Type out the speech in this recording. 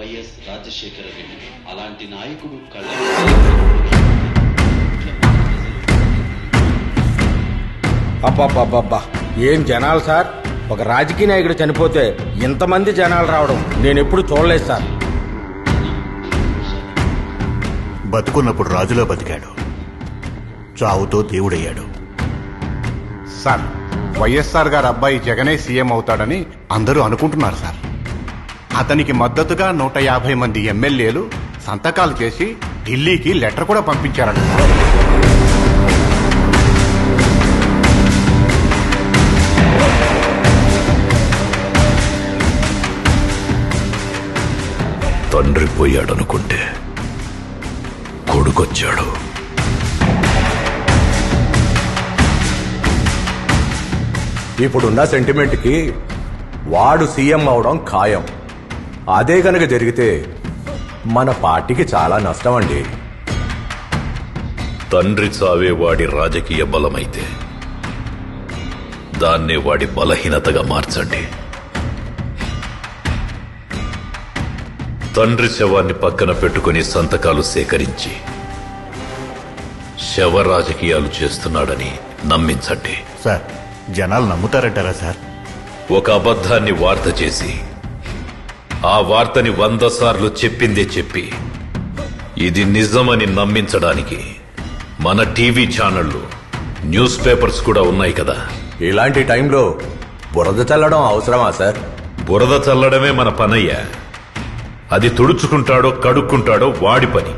YS Rajasekhara Reddy అలాంటి నాయకుడు అబ్బా ఏం జనాలు సార్. ఒక రాజకీయ నాయకుడు చనిపోతే ఇంతమంది జనాలు రావడం నేను ఎప్పుడు చూడలేదు సార్. బతుకున్నప్పుడు రాజులో బతికాడు, చావుతో దేవుడయ్యాడు. సార్, వైఎస్ఆర్ గారు అబ్బాయి జగనే సీఎం అవుతాడని అందరూ అనుకుంటున్నారు సార్. అతనికి మద్దతుగా 150 మంది ఎమ్మెల్యేలు సంతకాలు చేసి ఢిల్లీకి లెటర్ కూడా పంపించారట సార్. తండ్రి పోయాడనుకుంటే కొడుకొచ్చాడు. ఇప్పుడున్న సెంటిమెంట్కి వాడు సీఎం అవడం ఖాయం. అదే గనక జరిగితే మన పార్టీకి చాలా నష్టం అండి. తండ్రి చావే వాడి రాజకీయ బలమైతే దాన్నే వాడి బలహీనతగా మార్చండి. తండ్రి శవాన్ని పక్కన పెట్టుకుని సంతకాలు సేకరించి శవ రాజకీయాలు చేస్తున్నాడని నమ్మించండి. సార్, జనాలు నమ్ముతారంటారా సార్? ఒక అబద్ధాన్ని వార్త చేసి ఆ వార్తని 100 సార్లు చెప్పిందే చెప్పి ఇది నిజమని నమ్మించడానికి మన టీవీ ఛానళ్లు, న్యూస్ పేపర్స్ కూడా ఉన్నాయి కదా. ఇలాంటి టైంలో బురద చల్లడం అవసరమా సార్? బురద చల్లడమే మన పనయ్యా. అది తుడుచుకుంటాడో కడుక్కుంటాడో వాడి పని.